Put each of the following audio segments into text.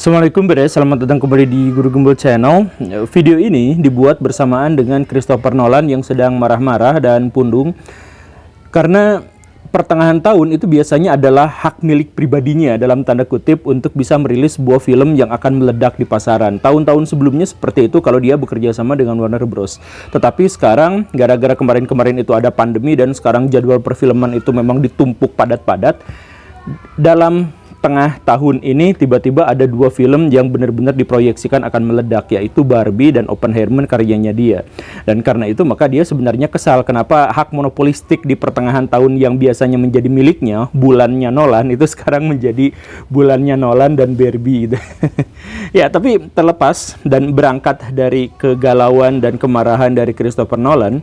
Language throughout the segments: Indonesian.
Assalamualaikum Bede, selamat datang kembali di Guru Gembel Channel. Video ini dibuat bersamaan dengan Christopher Nolan yang sedang marah-marah dan pundung karena pertengahan tahun itu biasanya adalah hak milik pribadinya dalam tanda kutip untuk bisa merilis sebuah film yang akan meledak di pasaran. Tahun-tahun sebelumnya seperti itu kalau dia bekerja sama dengan Warner Bros. Tetapi sekarang gara-gara kemarin-kemarin itu ada pandemi dan sekarang jadwal perfilman itu memang ditumpuk padat-padat. Dalam tengah tahun ini tiba-tiba ada dua film yang benar-benar diproyeksikan akan meledak, yaitu Barbie dan Oppenheimer karyanya dia. Dan karena itu maka dia sebenarnya kesal kenapa hak monopolistik di pertengahan tahun yang biasanya menjadi miliknya, bulannya Nolan, itu sekarang menjadi bulannya Nolan dan Barbie gitu. Ya, tapi terlepas dan berangkat dari kegalauan dan kemarahan dari Christopher Nolan,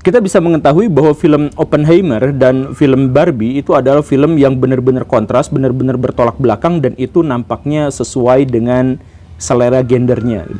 kita bisa mengetahui bahwa film Oppenheimer dan film Barbie itu adalah film yang benar-benar kontras, benar-benar bertolak belakang, dan itu nampaknya sesuai dengan selera gendernya.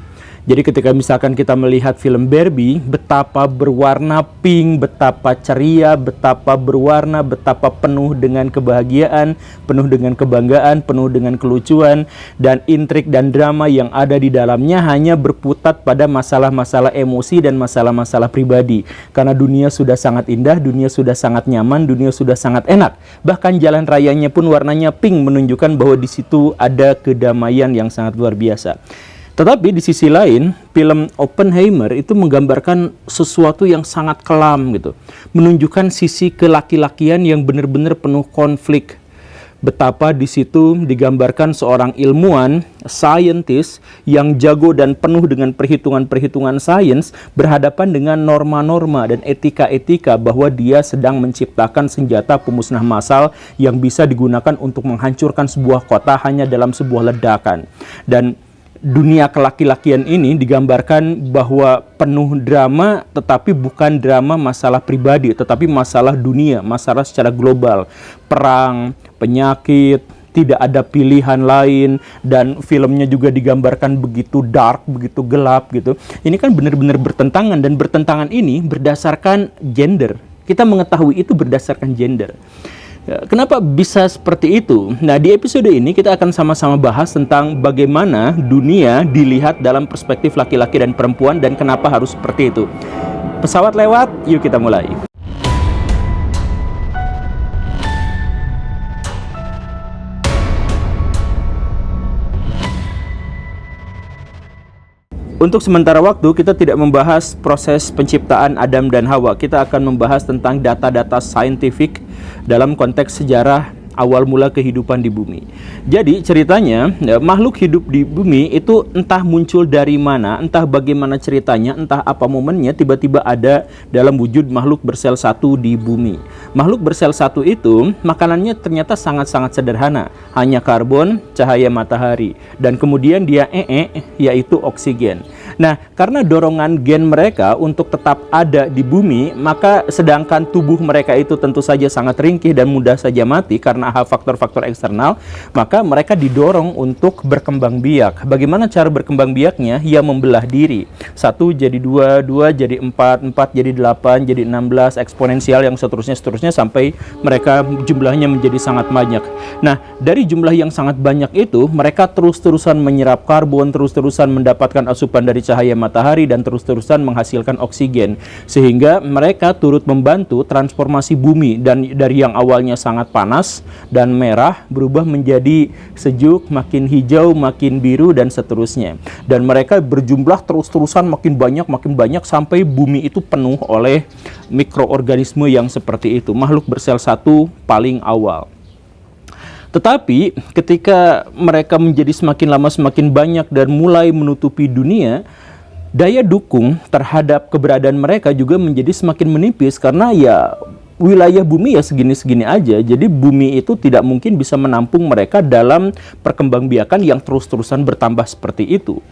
Jadi ketika misalkan kita melihat film Barbie, betapa berwarna pink, betapa ceria, betapa berwarna, betapa penuh dengan kebahagiaan, penuh dengan kebanggaan, penuh dengan kelucuan, dan intrik dan drama yang ada di dalamnya hanya berputar pada masalah-masalah emosi dan masalah-masalah pribadi. Karena dunia sudah sangat indah, dunia sudah sangat nyaman, dunia sudah sangat enak. Bahkan jalan rayanya pun warnanya pink menunjukkan bahwa di situ ada kedamaian yang sangat luar biasa. Tetapi di sisi lain, film Oppenheimer itu menggambarkan sesuatu yang sangat kelam gitu. Menunjukkan sisi kelaki-lakian yang benar-benar penuh konflik. Betapa di situ digambarkan seorang ilmuwan, scientist yang jago dan penuh dengan perhitungan-perhitungan sains berhadapan dengan norma-norma dan etika-etika bahwa dia sedang menciptakan senjata pemusnah massal yang bisa digunakan untuk menghancurkan sebuah kota hanya dalam sebuah ledakan. Dan dunia kelaki-lakian ini digambarkan bahwa penuh drama, tetapi bukan drama masalah pribadi, tetapi masalah dunia, masalah secara global. Perang, penyakit, tidak ada pilihan lain, dan filmnya juga digambarkan begitu dark, begitu gelap gitu. Ini kan benar-benar bertentangan, dan bertentangan ini berdasarkan gender. Kita mengetahui itu berdasarkan gender. Kenapa bisa seperti itu? Nah, di episode ini kita akan sama-sama bahas tentang bagaimana dunia dilihat dalam perspektif laki-laki dan perempuan dan kenapa harus seperti itu. Pesawat lewat, yuk kita mulai. Untuk sementara waktu kita tidak membahas proses penciptaan Adam dan Hawa. Kita akan membahas tentang data-data saintifik dalam konteks sejarah awal mula kehidupan di bumi. Jadi ceritanya makhluk hidup di bumi itu entah muncul dari mana, entah bagaimana ceritanya, entah apa momennya tiba-tiba ada dalam wujud makhluk bersel satu di bumi. Makhluk bersel satu itu makanannya ternyata sangat-sangat sederhana, hanya karbon, cahaya matahari, dan kemudian dia yaitu oksigen. Nah, karena dorongan gen mereka untuk tetap ada di bumi, maka sedangkan tubuh mereka itu tentu saja sangat ringkih dan mudah saja mati karena faktor-faktor eksternal, maka mereka didorong untuk berkembang biak. Bagaimana cara berkembang biaknya? Ya membelah diri. 1 jadi 2, 2 jadi 4, 4 jadi 8, jadi 16, eksponensial yang seterusnya sampai mereka jumlahnya menjadi sangat banyak. Nah, dari jumlah yang sangat banyak itu, mereka terus-terusan menyerap karbon, terus-terusan mendapatkan asupan dari cahaya matahari, dan terus-terusan menghasilkan oksigen. Sehingga mereka turut membantu transformasi bumi dan dari yang awalnya sangat panas dan merah berubah menjadi sejuk, makin hijau, makin biru, dan seterusnya. Dan mereka berjumlah terus-terusan makin banyak sampai bumi itu penuh oleh mikroorganisme yang seperti itu. Makhluk bersel satu paling awal. Tetapi ketika mereka menjadi semakin lama semakin banyak dan mulai menutupi dunia, daya dukung terhadap keberadaan mereka juga menjadi semakin menipis karena ya wilayah bumi ya segini-segini aja. Jadi bumi itu tidak mungkin bisa menampung mereka dalam perkembangbiakan yang terus-terusan bertambah seperti itu.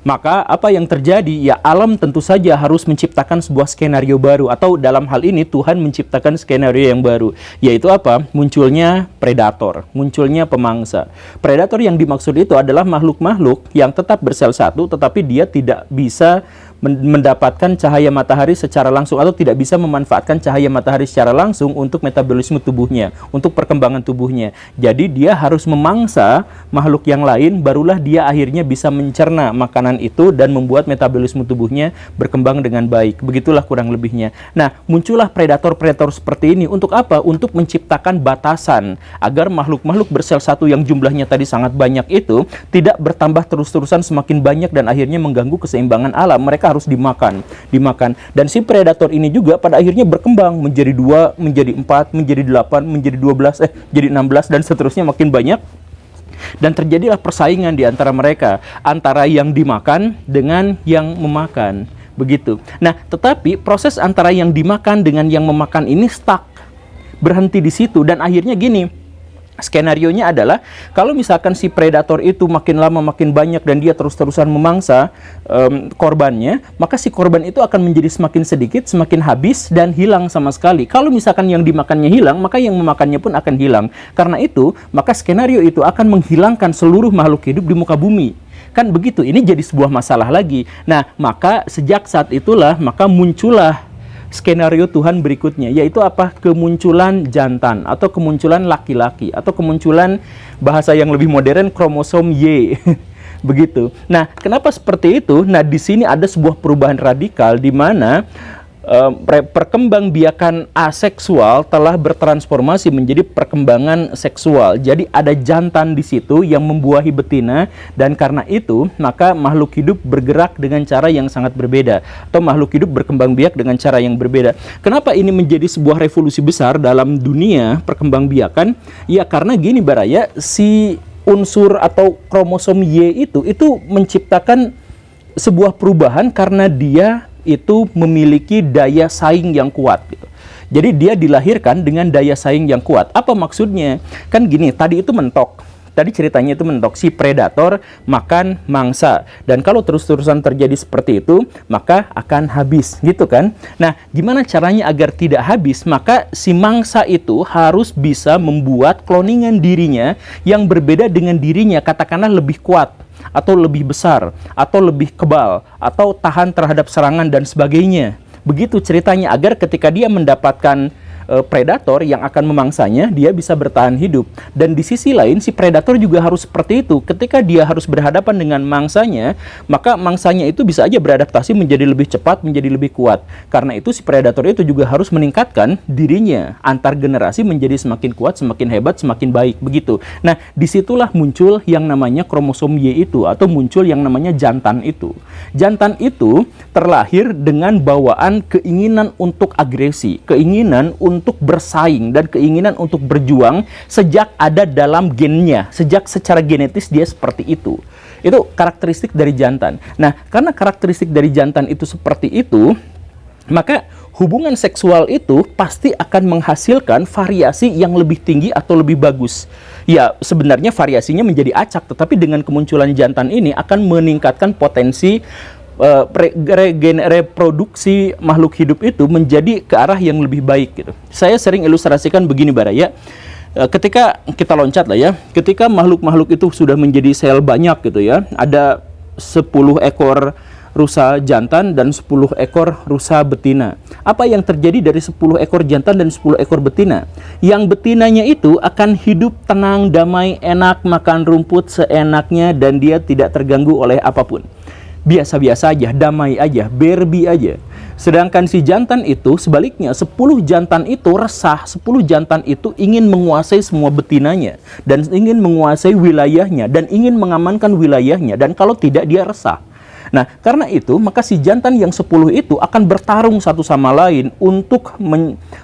Maka apa yang terjadi? Ya alam tentu saja harus menciptakan sebuah skenario baru, atau dalam hal ini Tuhan menciptakan skenario yang baru, yaitu apa? Munculnya predator, munculnya pemangsa. Predator yang dimaksud itu adalah makhluk-makhluk yang tetap bersel satu, tetapi dia tidak bisa mendapatkan cahaya matahari secara langsung, atau tidak bisa memanfaatkan cahaya matahari secara langsung untuk metabolisme tubuhnya, untuk perkembangan tubuhnya. Jadi dia harus memangsa makhluk yang lain, barulah dia akhirnya bisa mencerna makanan itu dan membuat metabolisme tubuhnya berkembang dengan baik. Begitulah kurang lebihnya. Nah, muncullah predator-predator seperti ini untuk apa? Untuk menciptakan batasan agar makhluk-makhluk bersel satu yang jumlahnya tadi sangat banyak itu tidak bertambah terus-terusan semakin banyak dan akhirnya mengganggu keseimbangan alam. Mereka harus dimakan. Dan si predator ini juga pada akhirnya berkembang menjadi 2, menjadi 4, menjadi 8, menjadi 12, jadi 16 dan seterusnya makin banyak. Dan terjadilah persaingan di antara mereka, antara yang dimakan dengan yang memakan. Begitu. Nah, tetapi proses antara yang dimakan dengan yang memakan ini stuck, berhenti di situ, dan akhirnya gini. Skenarionya adalah kalau misalkan si predator itu makin lama makin banyak dan dia terus-terusan memangsa korbannya, maka si korban itu akan menjadi semakin sedikit, semakin habis dan hilang sama sekali. Kalau misalkan yang dimakannya hilang, maka yang memakannya pun akan hilang. Karena itu, maka skenario itu akan menghilangkan seluruh makhluk hidup di muka bumi. Kan begitu, ini jadi sebuah masalah lagi. Nah, maka sejak saat itulah maka muncullah skenario Tuhan berikutnya, yaitu apa? Kemunculan jantan atau kemunculan laki-laki atau kemunculan, bahasa yang lebih modern, kromosom Y. Begitu. Nah, kenapa seperti itu? Nah, di sini ada sebuah perubahan radikal di mana perkembangbiakan aseksual telah bertransformasi menjadi perkembangan seksual. Jadi ada jantan di situ yang membuahi betina, dan karena itu maka makhluk hidup bergerak dengan cara yang sangat berbeda, atau makhluk hidup berkembang biak dengan cara yang berbeda. Kenapa ini menjadi sebuah revolusi besar dalam dunia perkembangbiakan? Ya karena gini Baraya, si unsur atau kromosom Y itu menciptakan sebuah perubahan karena dia itu memiliki daya saing yang kuat gitu. Jadi dia dilahirkan dengan daya saing yang kuat. Apa maksudnya? Kan gini, tadi itu mentok. Tadi ceritanya itu mentok, si predator makan mangsa. Dan kalau terus-terusan terjadi seperti itu, maka akan habis gitu kan. Nah, gimana caranya agar tidak habis? Maka si mangsa itu harus bisa membuat kloningan dirinya yang berbeda dengan dirinya, katakanlah lebih kuat, atau lebih besar, atau lebih kebal, atau tahan terhadap serangan dan sebagainya. Begitu ceritanya, agar ketika dia mendapatkan predator yang akan memangsanya, dia bisa bertahan hidup. Dan di sisi lain, si predator juga harus seperti itu. Ketika dia harus berhadapan dengan mangsanya, maka mangsanya itu bisa aja beradaptasi menjadi lebih cepat, menjadi lebih kuat. Karena itu si predator itu juga harus meningkatkan dirinya. Antar generasi menjadi semakin kuat, semakin hebat, semakin baik. Begitu. Nah, disitulah muncul yang namanya kromosom Y itu, atau muncul yang namanya jantan itu. Jantan itu terlahir dengan bawaan keinginan untuk agresi, keinginan untuk bersaing, dan keinginan untuk berjuang sejak ada dalam gennya, sejak secara genetis dia seperti itu. Itu karakteristik dari jantan. Nah, karena karakteristik dari jantan itu seperti itu, maka hubungan seksual itu pasti akan menghasilkan variasi yang lebih tinggi atau lebih bagus. Ya, sebenarnya variasinya menjadi acak, tetapi dengan kemunculan jantan ini akan meningkatkan potensi reproduksi makhluk hidup itu menjadi ke arah yang lebih baik gitu. Saya sering ilustrasikan begini Baraya, ketika kita loncat lah ya, ketika makhluk-makhluk itu sudah menjadi sel banyak gitu ya, ada 10 ekor rusa jantan dan 10 ekor rusa betina. Apa yang terjadi dari 10 ekor jantan dan 10 ekor betina? Yang betinanya itu akan hidup tenang, damai, enak, makan rumput seenaknya, dan dia tidak terganggu oleh apapun. Biasa-biasa aja, damai aja, berbi aja. Sedangkan si jantan itu sebaliknya, 10 jantan itu resah, 10 jantan itu ingin menguasai semua betinanya, dan ingin menguasai wilayahnya, dan ingin mengamankan wilayahnya, dan kalau tidak dia resah. Nah, karena itu, maka si jantan yang 10 itu akan bertarung satu sama lain untuk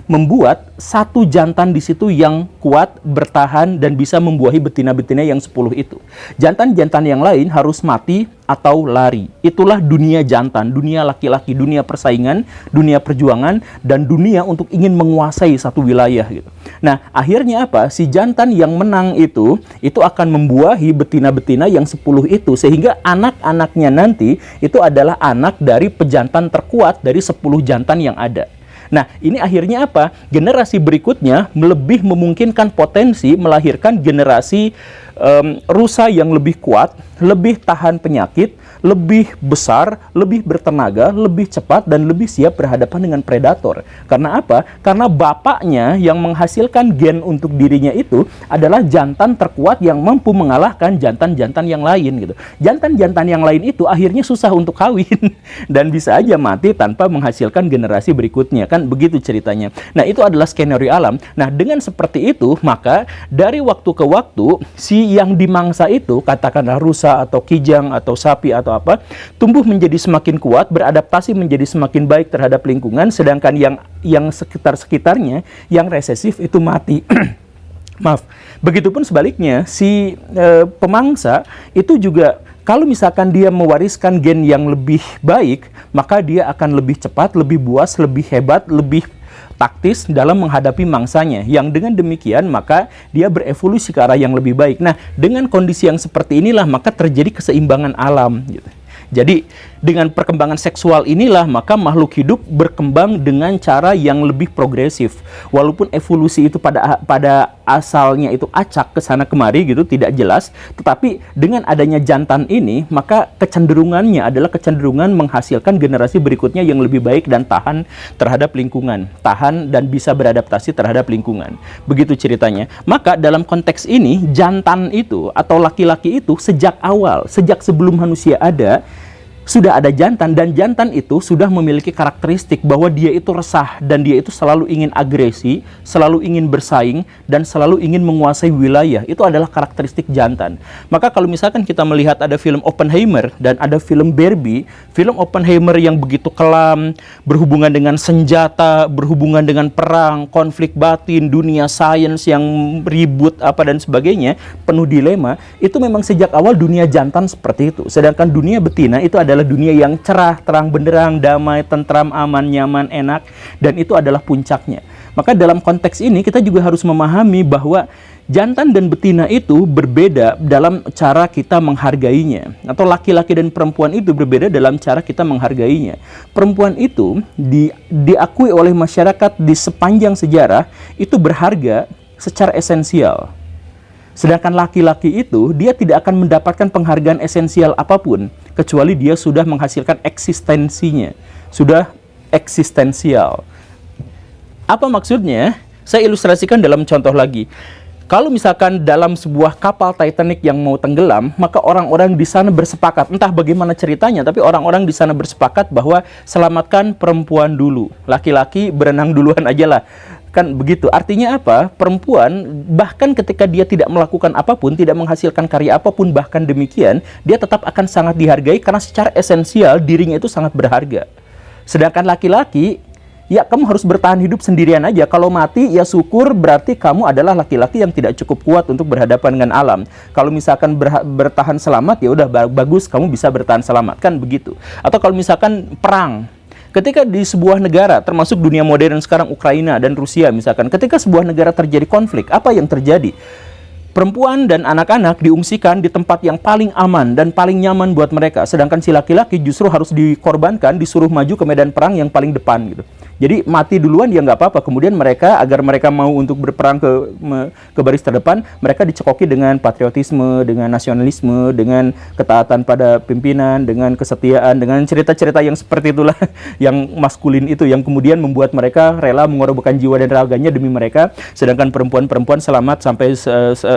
membuat satu jantan di situ yang kuat, bertahan, dan bisa membuahi betina-betina yang 10 itu. Jantan-jantan yang lain harus mati atau lari. Itulah dunia jantan, dunia laki-laki, dunia persaingan, dunia perjuangan, dan dunia untuk ingin menguasai satu wilayah gitu. Nah, akhirnya apa? Si jantan yang menang itu akan membuahi betina-betina yang 10 itu, sehingga anak-anaknya nanti itu adalah anak dari pejantan terkuat dari 10 jantan yang ada. Nah, ini akhirnya apa? Generasi berikutnya lebih memungkinkan potensi melahirkan generasi rusa yang lebih kuat, lebih tahan penyakit, lebih besar, lebih bertenaga, lebih cepat, dan lebih siap berhadapan dengan predator. Karena apa? Karena bapaknya yang menghasilkan gen untuk dirinya itu adalah jantan terkuat yang mampu mengalahkan jantan-jantan yang lain gitu. Jantan-jantan yang lain itu akhirnya susah untuk kawin dan bisa aja mati tanpa menghasilkan generasi berikutnya, kan begitu ceritanya. Nah, itu adalah skenario alam. Nah, dengan seperti itu, maka dari waktu ke waktu si yang dimangsa itu, katakanlah rusa atau kijang atau sapi atau apa, tumbuh menjadi semakin kuat, beradaptasi menjadi semakin baik terhadap lingkungan, sedangkan yang sekitar-sekitarnya yang resesif itu mati. Maaf. Begitupun sebaliknya, si pemangsa itu juga kalau misalkan dia mewariskan gen yang lebih baik, maka dia akan lebih cepat, lebih buas, lebih hebat, lebih taktis dalam menghadapi mangsanya. Yang dengan demikian maka dia berevolusi ke arah yang lebih baik. Nah, dengan kondisi yang seperti inilah maka terjadi keseimbangan alam gitu. Jadi dengan perkembangan seksual inilah maka makhluk hidup berkembang dengan cara yang lebih progresif. Walaupun evolusi itu pada asalnya itu acak ke sana kemari gitu, tidak jelas, tetapi dengan adanya jantan ini maka kecenderungannya adalah kecenderungan menghasilkan generasi berikutnya yang lebih baik dan tahan terhadap lingkungan, tahan dan bisa beradaptasi terhadap lingkungan. Begitu ceritanya. Maka dalam konteks ini jantan itu atau laki-laki itu sejak awal, sejak sebelum manusia ada, sudah ada jantan, dan jantan itu sudah memiliki karakteristik bahwa dia itu resah dan dia itu selalu ingin agresi, selalu ingin bersaing, dan selalu ingin menguasai wilayah. Itu adalah karakteristik jantan. Maka kalau misalkan kita melihat ada film Oppenheimer dan ada film Barbie, film Oppenheimer yang begitu kelam, berhubungan dengan senjata, berhubungan dengan perang, konflik batin, dunia sains yang ribut apa dan sebagainya, penuh dilema, itu memang sejak awal dunia jantan seperti itu. Sedangkan dunia betina itu adalah dunia yang cerah, terang benderang, damai, tentram, aman, nyaman, enak, dan itu adalah puncaknya. Maka dalam konteks ini kita juga harus memahami bahwa jantan dan betina itu berbeda dalam cara kita menghargainya, atau laki-laki dan perempuan itu berbeda dalam cara kita menghargainya. Perempuan itu diakui oleh masyarakat di sepanjang sejarah itu berharga secara esensial. Sedangkan laki-laki itu, dia tidak akan mendapatkan penghargaan esensial apapun, kecuali dia sudah menghasilkan eksistensinya. Sudah eksistensial. Apa maksudnya? Saya ilustrasikan dalam contoh lagi. Kalau misalkan dalam sebuah kapal Titanic yang mau tenggelam, maka orang-orang di sana bersepakat, entah bagaimana ceritanya, tapi orang-orang di sana bersepakat bahwa selamatkan perempuan dulu. Laki-laki berenang duluan aja lah. Kan begitu. Artinya apa? Perempuan bahkan ketika dia tidak melakukan apapun, tidak menghasilkan karya apapun, bahkan demikian, dia tetap akan sangat dihargai karena secara esensial dirinya itu sangat berharga. Sedangkan laki-laki, ya kamu harus bertahan hidup sendirian aja. Kalau mati ya syukur, berarti kamu adalah laki-laki yang tidak cukup kuat untuk berhadapan dengan alam. Kalau misalkan bertahan selamat, ya udah bagus, kamu bisa bertahan selamat, kan begitu. Atau kalau misalkan perang, ketika di sebuah negara, termasuk dunia modern sekarang, Ukraina dan Rusia misalkan, ketika sebuah negara terjadi konflik, apa yang terjadi? Perempuan dan anak-anak diungsikan di tempat yang paling aman dan paling nyaman buat mereka. Sedangkan si laki-laki justru harus dikorbankan, disuruh maju ke medan perang yang paling depan gitu. Jadi mati duluan ya nggak apa-apa. Kemudian mereka, agar mereka mau untuk berperang ke baris terdepan, mereka dicekoki dengan patriotisme, dengan nasionalisme, dengan ketaatan pada pimpinan, dengan kesetiaan, dengan cerita-cerita yang seperti itulah, yang maskulin itu, yang kemudian membuat mereka rela mengorbankan jiwa dan raganya demi mereka. Sedangkan perempuan-perempuan selamat sampai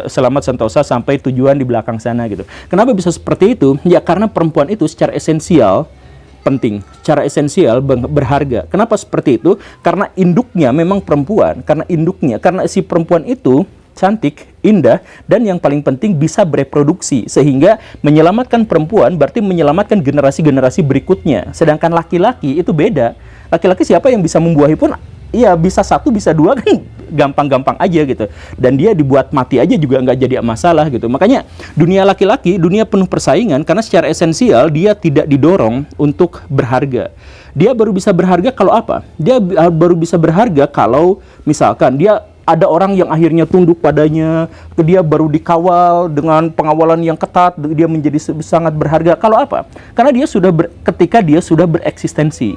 selamat sentosa sampai tujuan di belakang sana gitu. Kenapa bisa seperti itu? Ya karena perempuan itu secara esensial penting, secara esensial berharga. Kenapa seperti itu? Karena induknya memang perempuan, karena si perempuan itu cantik, indah, dan yang paling penting bisa bereproduksi, sehingga menyelamatkan perempuan berarti menyelamatkan generasi-generasi berikutnya. Sedangkan laki-laki itu beda. Laki-laki siapa yang bisa membuahi pun iya bisa satu bisa dua kan gampang-gampang aja gitu, dan dia dibuat mati aja juga nggak jadi masalah gitu. Makanya dunia laki-laki dunia penuh persaingan karena secara esensial dia tidak didorong untuk berharga. Dia baru bisa berharga kalau apa? Dia baru bisa berharga kalau misalkan dia ada orang yang akhirnya tunduk padanya, dia baru dikawal dengan pengawalan yang ketat, dia menjadi sangat berharga. Kalau apa? Karena dia sudah ketika dia sudah bereksistensi.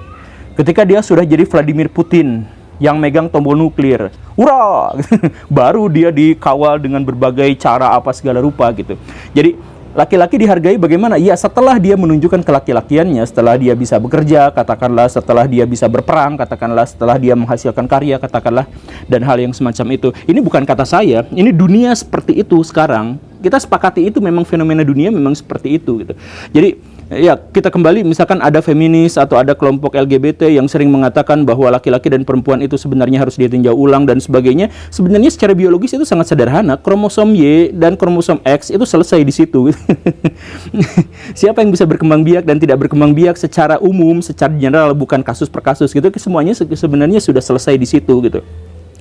Ketika dia sudah jadi Vladimir Putin yang megang tombol nuklir, hurra, baru dia dikawal dengan berbagai cara apa segala rupa gitu. Jadi laki-laki dihargai bagaimana? Ya setelah dia menunjukkan kelaki-lakiannya, setelah dia bisa bekerja, katakanlah, setelah dia bisa berperang, katakanlah, setelah dia menghasilkan karya, katakanlah, dan hal yang semacam itu. Ini bukan kata saya, ini dunia seperti itu sekarang. Kita sepakati itu, memang fenomena dunia memang seperti itu gitu. Jadi ya, kita kembali misalkan ada feminis atau ada kelompok LGBT yang sering mengatakan bahwa laki-laki dan perempuan itu sebenarnya harus ditinjau ulang dan sebagainya. Sebenarnya secara biologis itu sangat sederhana. Kromosom Y dan kromosom X itu selesai di situ. Siapa yang bisa berkembang biak dan tidak berkembang biak secara umum, secara general, bukan kasus per kasus gitu, semuanya sebenarnya sudah selesai di situ gitu.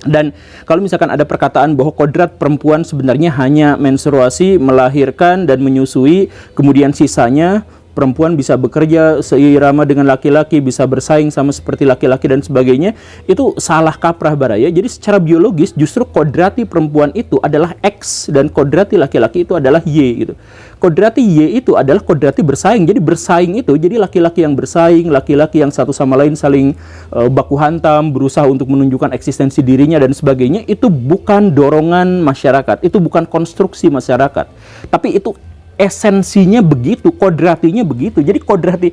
Dan kalau misalkan ada perkataan bahwa kodrat perempuan sebenarnya hanya menstruasi, melahirkan dan menyusui, kemudian sisanya perempuan bisa bekerja seirama dengan laki-laki, bisa bersaing sama seperti laki-laki dan sebagainya, itu salah kaprah baraya. Jadi secara biologis justru kodrati perempuan itu adalah X dan kodrati laki-laki itu adalah Y gitu. Kodrati Y itu adalah kodrati bersaing. Jadi bersaing itu jadi laki-laki yang bersaing, laki-laki yang satu sama lain saling baku hantam, berusaha untuk menunjukkan eksistensi dirinya dan sebagainya. Itu bukan dorongan masyarakat, itu bukan konstruksi masyarakat, tapi itu esensinya begitu, kodratinya begitu. Jadi kodrati,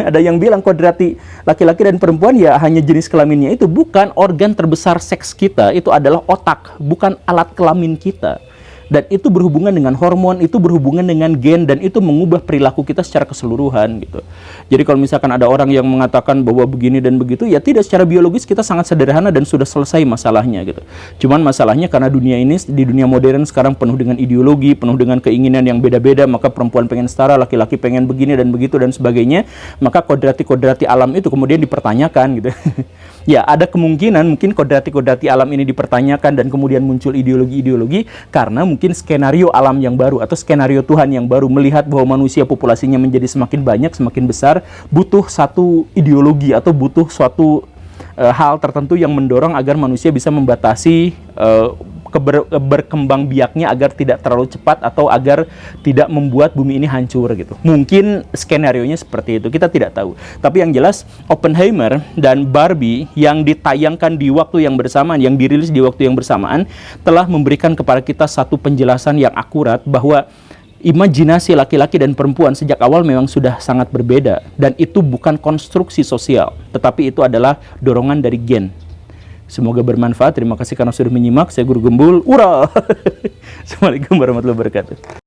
ada yang bilang kodrati laki-laki dan perempuan ya hanya jenis kelaminnya itu. Bukan organ terbesar seks kita, itu adalah otak, bukan alat kelamin kita. Dan itu berhubungan dengan hormon, itu berhubungan dengan gen, dan itu mengubah perilaku kita secara keseluruhan gitu. Jadi kalau misalkan ada orang yang mengatakan bahwa begini dan begitu, ya tidak, secara biologis kita sangat sederhana dan sudah selesai masalahnya gitu. Cuman masalahnya karena dunia ini, di dunia modern sekarang penuh dengan ideologi, penuh dengan keinginan yang beda-beda, maka perempuan pengen setara, laki-laki pengen begini dan begitu dan sebagainya, maka kodrati-kodrati alam itu kemudian dipertanyakan gitu. Ya, ada kemungkinan mungkin kodrati-kodrati alam ini dipertanyakan dan kemudian muncul ideologi-ideologi karena mungkin skenario alam yang baru atau skenario Tuhan yang baru melihat bahwa manusia populasinya menjadi semakin banyak, semakin besar, butuh satu ideologi atau butuh suatu hal tertentu yang mendorong agar manusia bisa membatasi berkembang biaknya agar tidak terlalu cepat atau agar tidak membuat bumi ini hancur gitu. Mungkin skenarionya seperti itu, kita tidak tahu. Tapi yang jelas Oppenheimer dan Barbie yang ditayangkan di waktu yang bersamaan, yang dirilis di waktu yang bersamaan, telah memberikan kepada kita satu penjelasan yang akurat bahwa imajinasi laki-laki dan perempuan sejak awal memang sudah sangat berbeda, dan itu bukan konstruksi sosial, tetapi itu adalah dorongan dari gen. Semoga bermanfaat. Terima kasih karena sudah menyimak. Saya Guru Gembul. Ura. Assalamualaikum warahmatullahi wabarakatuh.